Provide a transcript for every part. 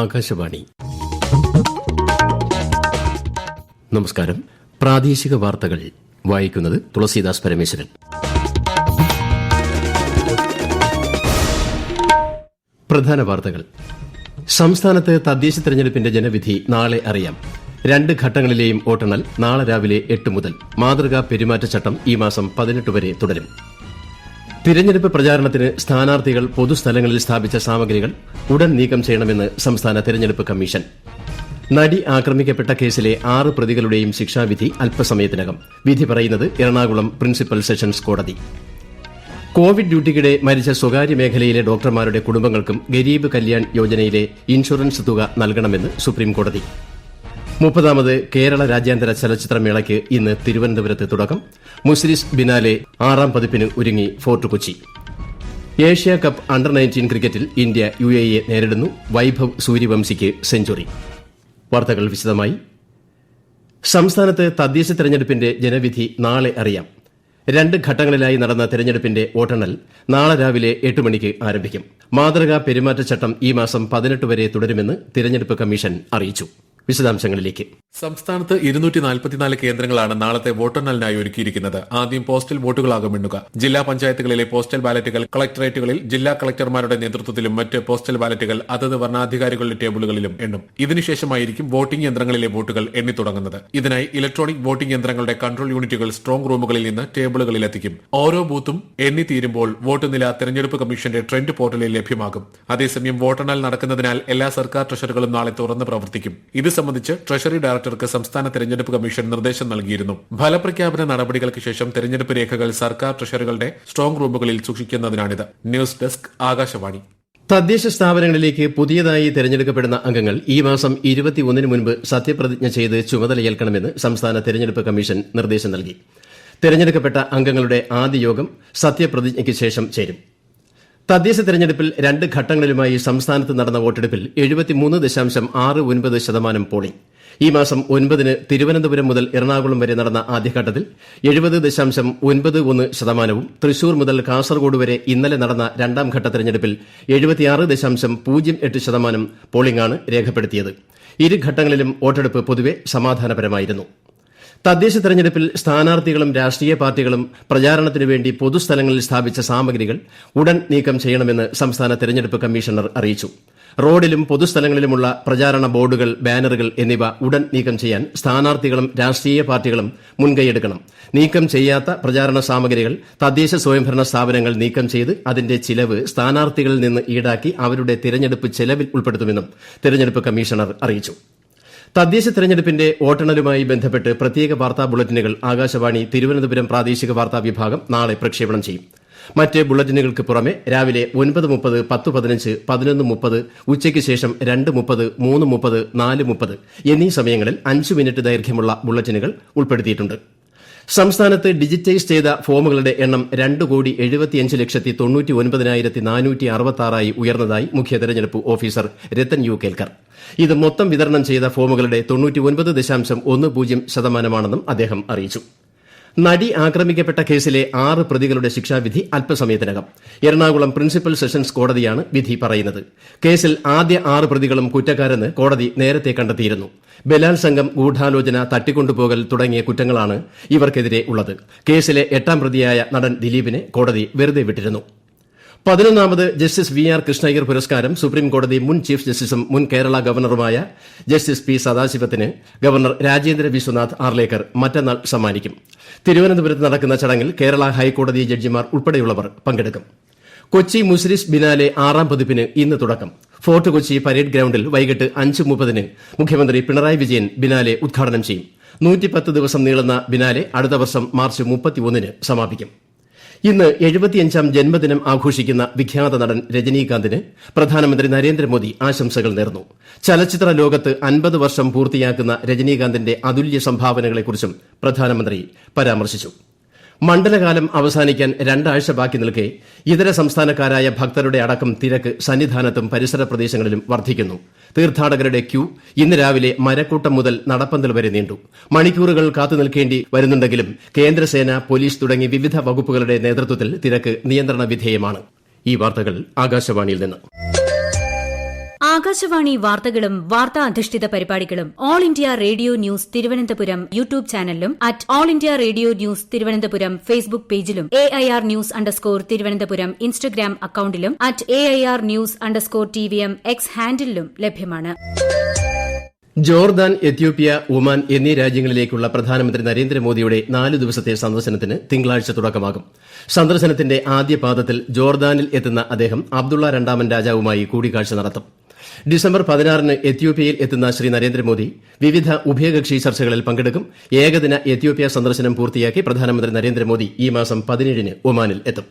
ആകാശവാണി. നമസ്കാരം. പ്രാദേശിക വാർത്തകൾ വായിക്കുന്നത് തുളസീദാസ് പരമേശ്വരൻ. പ്രധാന വാർത്തകൾ. സംസ്ഥാനത്ത് തദ്ദേശ തെരഞ്ഞെടുപ്പിന്റെ ജനവിധി നാളെ അറിയാം. 2 ഘട്ടങ്ങളിലെയും വോട്ടെണ്ണൽ നാളെ രാവിലെ 8 മുതൽ. മാതൃകാ പെരുമാറ്റച്ചട്ടം ഈ മാസം 18 വരെ തുടരും. തിരഞ്ഞെടുപ്പ് പ്രചാരണത്തിന് സ്ഥാനാർത്ഥികൾ പൊതുസ്ഥലങ്ങളിൽ സ്ഥാപിച്ച സാമഗ്രികൾ ഉടൻ നീക്കം ചെയ്യണമെന്ന് സംസ്ഥാന തെരഞ്ഞെടുപ്പ് കമ്മീഷൻ. നടി ആക്രമിക്കപ്പെട്ട കേസിലെ 6 പ്രതികളുടെയും ശിക്ഷാവിധി അല്പസമയത്തിനകം. വിധി പറയുന്നത് എറണാകുളം പ്രിൻസിപ്പൽ സെഷൻസ് കോടതി. കോവിഡ് ഡ്യൂട്ടിക്കിടെ മരിച്ച സ്വകാര്യ മേഖലയിലെ ഡോക്ടർമാരുടെ കുടുംബങ്ങൾക്കും ഗരീബ് കല്യാൺ യോജനയിലെ ഇൻഷുറൻസ് തുക നൽകണമെന്ന് സുപ്രീംകോടതി. 30ാമത് കേരള രാജ്യാന്തര ചലച്ചിത്രമേളയ്ക്ക് ഇന്ന് തിരുവനന്തപുരത്ത് തുടക്കം. മുസ്ലിസ് ബിനാലെ 6ാം പതിപ്പിന് ഒരുങ്ങി ഫോർട്ട് കൊച്ചി. ഏഷ്യ കപ്പ് അണ്ടർ-19 ക്രിക്കറ്റിൽ ഇന്ത്യ UAE നേരിടുന്നു. വൈഭവ് സൂര്യവംശിക്ക് സെഞ്ചുറി. വാർത്തകൾ വിശദമായി. സംസ്ഥാനത്ത് തദ്ദേശ തെരഞ്ഞെടുപ്പിന്റെ ജനവിധി നാളെ അറിയാം. 2 ഘട്ടങ്ങളിലായി നടന്ന തെരഞ്ഞെടുപ്പിന്റെ വോട്ടെണ്ണൽ നാളെ രാവിലെ 8 മണിക്ക് ആരംഭിക്കും. മാതൃകാ പെരുമാറ്റച്ചട്ടം ഈ മാസം 18 വരെ തുടരുമെന്ന് തെരഞ്ഞെടുപ്പ് കമ്മീഷൻ അറിയിച്ചു. വിശദാംശങ്ങളിലേക്ക്. സംസ്ഥാനത്ത് 244 കേന്ദ്രങ്ങളാണ് നാളത്തെ വോട്ടെണ്ണലിനായി ഒരുക്കിയിരിക്കുന്നത്. ആദ്യം പോസ്റ്റൽ വോട്ടുകളാകും എണ്ണുക. ജില്ലാ പഞ്ചായത്തുകളിലെ പോസ്റ്റൽ ബാലറ്റുകൾ കളക്ടറേറ്റുകളിൽ ജില്ലാ കളക്ടർമാരുടെ നേതൃത്വത്തിലും മറ്റ് പോസ്റ്റൽ ബാലറ്റുകൾ അതത് വരണാധികാരികളുടെ ടേബിളുകളിലും എണ്ണും. ഇതിനുശേഷമായിരിക്കും വോട്ടിംഗ് യന്ത്രങ്ങളിലെ വോട്ടുകൾ എണ്ണിത്തുടങ്ങുന്നത്. ഇതിനായി ഇലക്ട്രോണിക് വോട്ടിംഗ് യന്ത്രങ്ങളുടെ കൺട്രോൾ യൂണിറ്റുകൾ സ്ട്രോങ് റൂമുകളിൽ നിന്ന് ടേബിളുകളിൽ എത്തിക്കും. ഓരോ ബൂത്തും എണ്ണിത്തീരുമ്പോൾ വോട്ട് നില തെരഞ്ഞെടുപ്പ് കമ്മീഷന്റെ ട്രെൻഡ് പോർട്ടലിൽ ലഭ്യമാകും. അതേസമയം വോട്ടെണ്ണൽ നടക്കുന്നതിനാൽ എല്ലാ സർക്കാർ ട്രഷറികളും നാളെ തുറന്ന് പ്രവർത്തിക്കും. ഇത് സംബന്ധിച്ച് ട്രഷറി ഡയറക്ടർക്ക് സംസ്ഥാന തെരഞ്ഞെടുപ്പ് കമ്മീഷൻ നിർദ്ദേശം നൽകിയിരുന്നു. ഫലപ്രഖ്യാപന നടപടികൾക്ക് ശേഷം തെരഞ്ഞെടുപ്പ് രേഖകൾ സർക്കാർ ട്രഷറികളുടെ സ്ട്രോങ് റൂമുകളിൽ സൂക്ഷിക്കുന്നതിനാണിത്. News desk, Akashvani. തദ്ദേശ സ്ഥാപനങ്ങളിലേക്ക് പുതിയതായി തെരഞ്ഞെടുക്കപ്പെടുന്ന അംഗങ്ങൾ ഈ മാസം 21 മുൻപ് സത്യപ്രതിജ്ഞ ചെയ്ത് ചുമതലയേൽക്കണമെന്ന് സംസ്ഥാന തെരഞ്ഞെടുപ്പ് കമ്മീഷൻ നിർദ്ദേശം നൽകി. തെരഞ്ഞെടുക്കപ്പെട്ട അംഗങ്ങളുടെ ആദ്യ യോഗം സത്യപ്രതിജ്ഞയ്ക്ക് ശേഷം ചേരും. തദ്ദേശ തെരഞ്ഞെടുപ്പിൽ 2 ഘട്ടങ്ങളിലുമായി സംസ്ഥാനത്ത് നടന്ന വോട്ടെടുപ്പിൽ 73.69% പോളിംഗ്. ഈ മാസം 9-ന് തിരുവനന്തപുരം മുതൽ എറണാകുളം വരെ നടന്ന ആദ്യഘട്ടത്തിൽ 70.91%, തൃശൂർ മുതൽ കാസർഗോഡ് വരെ ഇന്നലെ നടന്ന 2ാം ഘട്ട തെരഞ്ഞെടുപ്പിൽ 76.08% പോളിംഗാണ് രേഖപ്പെടുത്തിയത്. ഇരു ഘട്ടങ്ങളിലും വോട്ടെടുപ്പ് പൊതുവെ സമാധാനപരമായിരുന്നു. തദ്ദേശ തെരഞ്ഞെടുപ്പിൽ സ്ഥാനാർത്ഥികളും രാഷ്ട്രീയ പാർട്ടികളും പ്രചാരണത്തിനുവേണ്ടി പൊതുസ്ഥലങ്ങളിൽ സ്ഥാപിച്ച സാമഗ്രികൾ ഉടൻ നീക്കം ചെയ്യണമെന്ന് സംസ്ഥാന തെരഞ്ഞെടുപ്പ് കമ്മീഷണർ അറിയിച്ചു. റോഡിലും പൊതുസ്ഥലങ്ങളിലുമുള്ള പ്രചാരണ ബോർഡുകൾ, ബാനറുകൾ എന്നിവ ഉടൻ നീക്കം ചെയ്യാൻ സ്ഥാനാർത്ഥികളും രാഷ്ട്രീയ പാർട്ടികളും മുൻകൈയെടുക്കണം. നീക്കം ചെയ്യാത്ത പ്രചാരണ സാമഗ്രികൾ തദ്ദേശ സ്വയംഭരണ സ്ഥാപനങ്ങൾ നീക്കം ചെയ്ത് അതിന്റെ ചിലവ് സ്ഥാനാർത്ഥികളിൽ നിന്ന് ഈടാക്കി അവരുടെ തിരഞ്ഞെടുപ്പ് ചെലവിൽ ഉൾപ്പെടുത്തുമെന്നും തെരഞ്ഞെടുപ്പ് കമ്മീഷണർ അറിയിച്ചു. തദ്ദേശ തെരഞ്ഞെടുപ്പിന്റെ വോട്ടെണ്ണലുമായി ബന്ധപ്പെട്ട് പ്രത്യേക വാർത്താ ബുള്ളറ്റിനുകൾ ആകാശവാണി തിരുവനന്തപുരം പ്രാദേശിക വാർത്താ വിഭാഗം നാളെ പ്രക്ഷേപണം ചെയ്യും. മറ്റ് ബുള്ളറ്റിനുകൾക്ക് പുറമെ രാവിലെ 9:30, 10:15, 11:30, ഉച്ചയ്ക്ക് ശേഷം 2:30, 3:30, 4:30 എന്നീ സമയങ്ങളിൽ 5 മിനിറ്റ് ദൈർഘ്യമുള്ള ബുള്ളറ്റിനുകൾ ഉൾപ്പെടുത്തിയിട്ടുണ്ട്. സംസ്ഥാനത്ത് ഡിജിറ്റൈസ് ചെയ്ത ഫോമുകളുടെ എണ്ണം 2,75,99,466 ഉയർന്നതായി മുഖ്യ തെരഞ്ഞെടുപ്പ് ഓഫീസർ രത്തൻ യു കേൽക്കർ. ഇത് മൊത്തം വിതരണം ചെയ്ത ഫോമുകളുടെ 99.10% അദ്ദേഹം അറിയിച്ചു. നടി ആക്രമിക്കപ്പെട്ട കേസിലെ 6 പ്രതികളുടെ ശിക്ഷാവിധി അല്പസമയത്തിനകം. എറണാകുളം പ്രിൻസിപ്പൽ സെഷൻസ് കോടതിയാണ് വിധി പറയുന്നത്. കേസിൽ ആദ്യ 6 പ്രതികളും കുറ്റക്കാരെന്ന് കോടതി നേരത്തെ കണ്ടെത്തിയിരുന്നു. ബലാത്സംഗം, ഗൂഢാലോചന, തട്ടിക്കൊണ്ടുപോകൽ തുടങ്ങിയ കുറ്റങ്ങളാണ് ഇവർക്കെതിരെ ഉള്ളത്. കേസിലെ 8ാം പ്രതിയായ നടൻ ദിലീപിനെ കോടതി വെറുതെ വിട്ടിരുന്നു. 11ാമത് ജസ്റ്റിസ് VR കൃഷ്ണയ്യർ പുരസ്കാരം സുപ്രീംകോടതി മുൻ ചീഫ് ജസ്റ്റിസും മുൻ കേരള ഗവർണറുമായ ജസ്റ്റിസ് P സദാശിവത്തിന് ഗവർണർ രാജേന്ദ്ര വിശ്വനാഥ് ആർലേക്കർ മറ്റന്നാൾ സമ്മാനിക്കും. തിരുവനന്തപുരത്ത് നടക്കുന്ന ചടങ്ങിൽ കേരള ഹൈക്കോടതി ജഡ്ജിമാർ ഉൾപ്പെടെയുള്ളവർ പങ്കെടുക്കും. കൊച്ചി മുസ്ലിസ് ബിനാലെ 6ാം പതിപ്പിന് ഇന്ന് തുടക്കം. ഫോർട്ട് കൊച്ചി പരേഡ് ഗ്രൌണ്ടിൽ വൈകിട്ട് 5:30-ന് മുഖ്യമന്ത്രി പിണറായി വിജയൻ ബിനാലെ ഉദ്ഘാടനം ചെയ്യും. 110 ദിവസം നീളുന്ന ബിനാലെ അടുത്ത വർഷം മാർച്ച് 31-ന് സമാപിക്കും. ഇന്ന് 75ാം ജന്മദിനം ആഘോഷിക്കുന്ന വിഖ്യാത നടൻ രജനീകാന്തിന് പ്രധാനമന്ത്രി നരേന്ദ്രമോദി ആശംസകൾ നേർന്നു. ചലച്ചിത്ര ലോകത്ത് 50 വർഷം പൂർത്തിയാക്കുന്ന രജനീകാന്തിന്റെ അതുല്യ സംഭാവനകളെക്കുറിച്ചും പ്രധാനമന്ത്രി പരാമർശിച്ചു. മണ്ഡലകാലം അവസാനിക്കാൻ 2 ആഴ്ച ബാക്കി നിൽക്കെ ഇതര സംസ്ഥാനക്കാരായ ഭക്തരുടെ അടക്കം തിരക്ക് സന്നിധാനത്തും പരിസര പ്രദേശങ്ങളിലും വർദ്ധിക്കുന്നു. തീർത്ഥാടകരുടെ ക്യൂ ഇന്ന് രാവിലെ മരക്കൂട്ടം മുതൽ നടപ്പന്തൽ വരെ നീണ്ടു. മണിക്കൂറുകൾ കാത്തുനിൽക്കേണ്ടി വരുന്നുണ്ടെങ്കിലും കേന്ദ്രസേന, പോലീസ് തുടങ്ങി വിവിധ വകുപ്പുകളുടെ നേതൃത്വത്തിൽ തിരക്ക് നിയന്ത്രണ വിധേയമാണ്. ഈ വാർത്തകൾ ആകാശവാണിയിൽ നിന്ന്. ആകാശവാണി വാർത്തകളും വാർത്താ അധിഷ്ഠിത പരിപാടികളും all India radio news Thiruvananthapuram YouTube ചാനലിലും at all India radio news Thiruvananthapuram Facebook പേജിലും AIR ന്യൂസ് _ തിരുവനന്തപുരം ഇൻസ്റ്റഗ്രാം അക്കൌണ്ടിലും at AIR news _ TVM X ഹാൻഡിലും ലഭ്യമാണ്. ജോർദാൻ, എത്യോപ്യ, ഒമാൻ എന്നീ രാജ്യങ്ങളിലേക്കുള്ള പ്രധാനമന്ത്രി നരേന്ദ്രമോദിയുടെ 4 ദിവസത്തെ സന്ദർശനത്തിന് തിങ്കളാഴ്ച തുടക്കമാകും. സന്ദർശനത്തിന്റെ ആദ്യ പാദത്തിൽ ജോർദാനിൽ എത്തുന്ന അദ്ദേഹം അബ്ദുള്ള രണ്ടാമൻ രാജാവുമായി കൂടിക്കാഴ്ച നടത്തും. ഡിസംബർ 16-ന് എത്യോപ്യയിൽ എത്തുന്ന ശ്രീ നരേന്ദ്രമോദി വിവിധ ഉഭയകക്ഷി ചർച്ചകളിൽ പങ്കെടുക്കും. ഏകദിന എത്യോപ്യ സന്ദർശനം പൂർത്തിയാക്കി പ്രധാനമന്ത്രി നരേന്ദ്രമോദി ഈ മാസം 17-ന് ഒമാനിൽ എത്തും.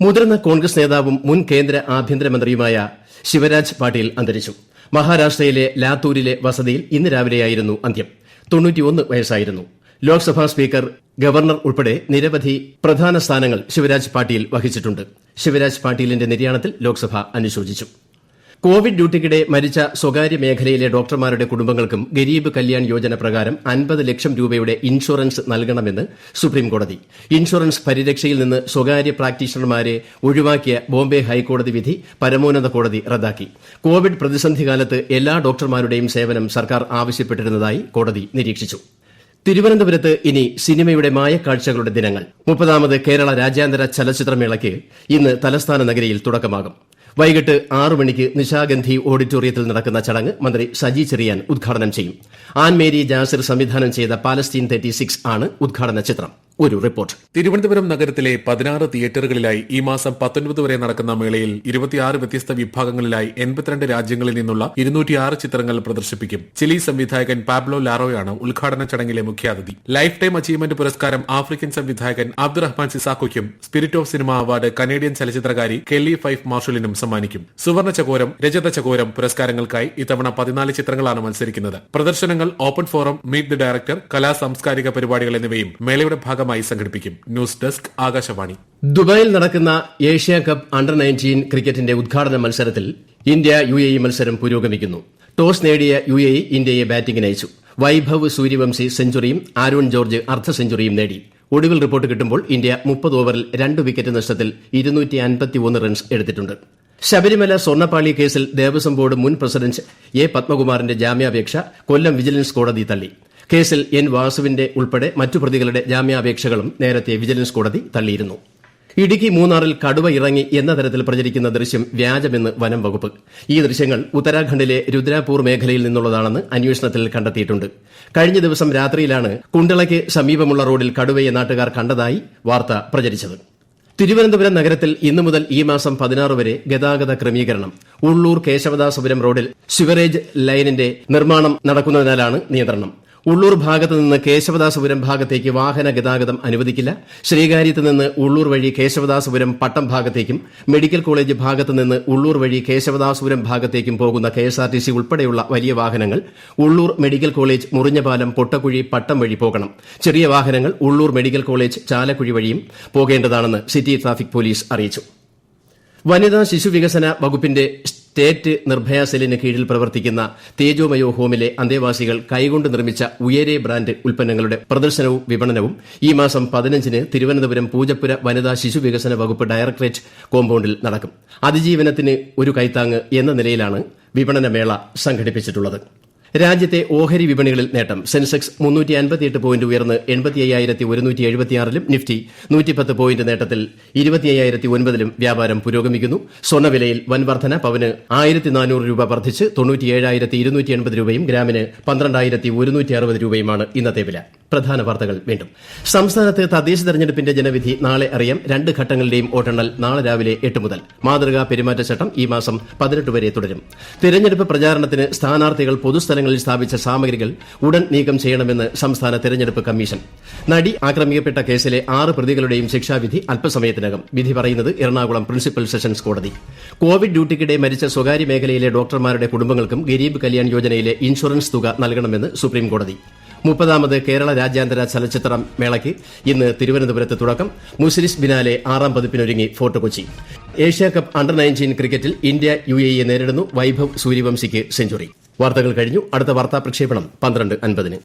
മുതിർന്ന കോൺഗ്രസ് നേതാവും മുൻ കേന്ദ്ര ആഭ്യന്തരമന്ത്രിയുമായ ശിവരാജ് പാട്ടീൽ അന്തരിച്ചു. മഹാരാഷ്ട്രയിലെ ലാത്തൂരിലെ വസതിയിൽ ഇന്ന് രാവിലെയായിരുന്നു അന്ത്യം. 91 വയസ്സായിരുന്നു. ലോക്സഭാ സ്പീക്കർ, ഗവർണർ ഉൾപ്പെടെ നിരവധി പ്രധാന സ്ഥാനങ്ങൾ ശിവരാജ് പാട്ടീൽ വഹിച്ചിട്ടുണ്ട്. ശിവരാജ് പാട്ടീലിന്റെ നിര്യാണത്തിൽ ലോക്സഭ അനുശോചിച്ചു. കോവിഡ് ഡ്യൂട്ടിക്കിടെ മരിച്ച സ്വകാര്യ മേഖലയിലെ ഡോക്ടർമാരുടെ കുടുംബങ്ങൾക്കും ഗരീബ് കല്യാൺ യോജന പ്രകാരം 50 ലക്ഷം രൂപയുടെ ഇൻഷുറൻസ് നൽകണമെന്ന് സുപ്രീംകോടതി. ഇൻഷുറൻസ് പരിരക്ഷയിൽ നിന്ന് സ്വകാര്യ പ്രാക്ടീഷണർമാരെ ഒഴിവാക്കിയ ബോംബെ ഹൈക്കോടതി വിധി പരമോന്നത കോടതി റദ്ദാക്കി. കോവിഡ് പ്രതിസന്ധികാലത്ത് എല്ലാ ഡോക്ടർമാരുടെയും സേവനം സർക്കാർ ആവശ്യപ്പെട്ടിരുന്നതായി കോടതി നിരീക്ഷിച്ചു. തിരുവനന്തപുരത്ത് ഇനി സിനിമയുടെ മായക്കാഴ്ചകളുടെ ദിനങ്ങൾ. 30ാമത് കേരള രാജ്യാന്തര ചലച്ചിത്രമേളയ്ക്ക് ഇന്ന് തലസ്ഥാന നഗരിയിൽ തുടക്കമാകും. വൈകിട്ട് 6 മണിക്ക് നിശാഗന്ധി ഓഡിറ്റോറിയത്തിൽ നടക്കുന്ന ചടങ്ങ് മന്ത്രി സജി ചെറിയാൻ ഉദ്ഘാടനം ചെയ്യും. ആൻമേരി ജാസിർ സംവിധാനം ചെയ്ത പാലസ്റ്റീൻ 36 ആണ് ഉദ്ഘാടന ചിത്രം. ഒരു റിപ്പോർട്ട്. തിരുവനന്തപുരം നഗരത്തിലെ 16 തിയേറ്ററുകളിലായി ഈ മാസം 19 വരെ നടക്കുന്ന മേളയിൽ 26 വ്യത്യസ്ത വിഭാഗങ്ങളിലായി 82 രാജ്യങ്ങളിൽ നിന്നുള്ള 206 ചിത്രങ്ങൾ പ്രദർശിപ്പിക്കും. ചിലി സംവിധായകൻ പാബ്ലോ ലാറോയാണ് ഉദ്ഘാടന ചടങ്ങിലെ മുഖ്യാതിഥി. ലൈഫ് ടൈം അച്ചീവ്മെന്റ് പുരസ്കാരം ആഫ്രിക്കൻ സംവിധായകൻ അബ്ദുറഹ്മാൻ സിസാക്കോയ്ക്കും spirit of cinema award Canadian ചലച്ചിത്രകാരി കെല്ലി ഫൈഫ് മാർഷലിനും സമ്മാനിക്കും. സുവർണ ചകോരം, രജത ചകോരം പുരസ്കാരങ്ങൾക്കായി ഇത്തവണ 14 ചിത്രങ്ങളാണ് മത്സരിക്കുന്നത്. പ്രദർശനങ്ങൾ, open forum, meet the director, കലാ സാംസ്കാരിക പരിപാടികൾ എന്നിവയും മേളയുടെ ഭാഗമായി സംഘടിപ്പിക്കും. News desk, Akashvani. ദുബായിൽ നടക്കുന്ന ഏഷ്യ കപ്പ് അണ്ടർ-19 ക്രിക്കറ്റിന്റെ ഉദ്ഘാടന മത്സരത്തിൽ ഇന്ത്യ UAE മത്സരം പുരോഗമിക്കുന്നു. ടോസ് നേടിയ UAE ഇന്ത്യയെ ബാറ്റിംഗിന് അയച്ചു. വൈഭവ് സൂര്യവംശി സെഞ്ചുറിയും ആരോൺ ജോർജ് അർദ്ധ സെഞ്ചുറിയും നേടി. ഒടുവിൽ റിപ്പോർട്ട് കിട്ടുമ്പോൾ ഇന്ത്യ 30 ഓവറിൽ 2 വിക്കറ്റ് നഷ്ടത്തിൽ 251 റൺസ് എടുത്തിട്ടുണ്ട്. ശബരിമല സ്വർണ്ണപ്പാളി കേസിൽ ദേവസ്വം ബോർഡ് മുൻ പ്രസിഡന്റ് A. പത്മകുമാറിന്റെ ജാമ്യാപേക്ഷ കൊല്ലം വിജിലൻസ് കോടതി തള്ളി. കേസിൽ N. വാസുവിന്റെ ഉൾപ്പെടെ മറ്റു പ്രതികളുടെ ജാമ്യാപേക്ഷകളും നേരത്തെ വിജിലൻസ് കോടതി തള്ളിയിരുന്നു. ഇടുക്കി മൂന്നാറിൽ കടുവ ഇറങ്ങി എന്ന തരത്തിൽ പ്രചരിക്കുന്ന ദൃശ്യം വ്യാജമെന്ന് വനം വകുപ്പ്. ഈ ദൃശ്യങ്ങൾ ഉത്തരാഖണ്ഡിലെ രുദ്രാപൂർ മേഖലയിൽ നിന്നുള്ളതാണെന്ന് അന്വേഷണത്തിൽ കണ്ടെത്തിയിട്ടുണ്ട്. കഴിഞ്ഞ ദിവസം രാത്രിയിലാണ് കുണ്ടളയ്ക്ക് സമീപമുള്ള റോഡിൽ കടുവയെ നാട്ടുകാർ കണ്ടതായി വാർത്ത പ്രചരിച്ചത്. തിരുവനന്തപുരം നഗരത്തിൽ ഇന്നു മുതൽ ഈ മാസം 16 വരെ ഗതാഗത ക്രമീകരണം. ഉള്ളൂർ കേശവദാസപുരം റോഡിൽ സിവറേജ് ലൈനിന്റെ നിർമ്മാണം നടക്കുന്നതിനാലാണ് നിയന്ത്രണം. ഉള്ളൂർ ഭാഗത്ത് നിന്ന് കേശവദാസപുരം ഭാഗത്തേക്ക് വാഹന ഗതാഗതം അനുവദിക്കില്ല. ശ്രീകാര്യത്ത് നിന്ന് ഉള്ളൂർ വഴി കേശവദാസപുരം പട്ടം ഭാഗത്തേക്കും മെഡിക്കൽ കോളേജ് ഭാഗത്ത് നിന്ന് ഉള്ളൂർ വഴി കേശവദാസപുരം ഭാഗത്തേക്കും പോകുന്ന KSRTC ഉൾപ്പെടെയുള്ള വലിയ വാഹനങ്ങൾ ഉള്ളൂർ മെഡിക്കൽ കോളേജ്, മുറിഞ്ഞപാലം, പൊട്ടക്കുഴി, പട്ടം വഴി പോകണം. ചെറിയ വാഹനങ്ങൾ ഉള്ളൂർ മെഡിക്കൽ കോളേജ്, ചാലക്കുഴി വഴിയും പോകേണ്ടതാണെന്ന് സിറ്റി ട്രാഫിക് പോലീസ് അറിയിച്ചു. വനിതാ ശിശുവികസന വകുപ്പിന്റെ സ്റ്റേറ്റ് നിർഭയ സെല്ലിന് കീഴിൽ പ്രവർത്തിക്കുന്ന തേജോമയോ ഹോമിലെ അന്തേവാസികൾ കൈകൊണ്ട് നിർമ്മിച്ച ഉയരെ ബ്രാൻഡ് ഉൽപ്പന്നങ്ങളുടെ പ്രദർശനവും വിപണനവും ഈ മാസം 15-ന് തിരുവനന്തപുരം പൂജപ്പുര വനിതാ ശിശുവികസന വകുപ്പ് ഡയറക്ടറേറ്റ് കോമ്പൌണ്ടിൽ നടക്കും. അതിജീവനത്തിന് ഒരു കൈത്താങ്ങ് എന്ന നിലയിലാണ് വിപണനമേള സംഘടിപ്പിച്ചിട്ടുള്ളത്. രാജ്യത്തെ ഓഹരി വിപണികളിൽ നേട്ടം. സെൻസെക്സ് 358 പോയിന്റ് ഉയർന്ന് 85,176-ലും നിഫ്റ്റി 110 പോയിന്റ് നേട്ടത്തിൽ 25,009-ലും വ്യാപാരം പുരോഗമിക്കുന്നു. സ്വർണ്ണവിലയിൽ വൻ വർധന. പവന് 1,400 രൂപ വർദ്ധിച്ച് 97,280 രൂപയും ഗ്രാമിന് 12,160 രൂപയുമാണ് ഇന്നത്തെ വില. പ്രധാന വാർത്തകൾ വീണ്ടും. സംസ്ഥാനത്ത് തദ്ദേശ തെരഞ്ഞെടുപ്പിന്റെ ജനവിധി നാളെ അറിയാം. 2 ഘട്ടങ്ങളുടെയും വോട്ടെണ്ണൽ നാളെ രാവിലെ 8 മുതൽ. മാതൃകാ പെരുമാറ്റച്ചട്ടം ഈ മാസം 18 വരെ തുടരും. തെരഞ്ഞെടുപ്പ് പ്രചാരണത്തിന് സ്ഥാനാർത്ഥികൾ പൊതുസ്ഥലങ്ങളിൽ സ്ഥാപിച്ച സാമഗ്രികൾ ഉടൻ നീക്കം ചെയ്യണമെന്ന് സംസ്ഥാന തെരഞ്ഞെടുപ്പ് കമ്മീഷൻ. നടി ആക്രമിക്കപ്പെട്ട കേസിലെ 6 പ്രതികളുടെയും ശിക്ഷാവിധി അല്പസമയത്തിനകം. വിധി പറയുന്നത് എറണാകുളം പ്രിൻസിപ്പൽ സെഷൻസ് കോടതി. കോവിഡ് ഡ്യൂട്ടിക്കിടെ മരിച്ച സ്വകാര്യ മേഖലയിലെ ഡോക്ടർമാരുടെ കുടുംബങ്ങൾക്കും ഗരീബ് കല്യാൺ യോജനയിലെ ഇൻഷുറൻസ് തുക നൽകണമെന്ന് സുപ്രീംകോടതി. 30ാമത് കേരള രാജ്യാന്തര ചലച്ചിത്ര മേളയ്ക്ക് ഇന്ന് തിരുവനന്തപുരത്ത് തുടക്കം. മുസ്ലിസ് ബിനാലെ 6ാം പതിപ്പിനൊരുങ്ങി ഫോർട്ട് കൊച്ചി. ഏഷ്യ കപ്പ് അണ്ടർ-19 ക്രിക്കറ്റിൽ ഇന്ത്യ UAE നേരിടുന്നു. വൈഭവ് സൂര്യവംശിക്ക് സെഞ്ചുറി. വാർത്തകൾ കഴിഞ്ഞു. അടുത്ത വാർത്താ പ്രക്ഷേപണം 12:50-ന്.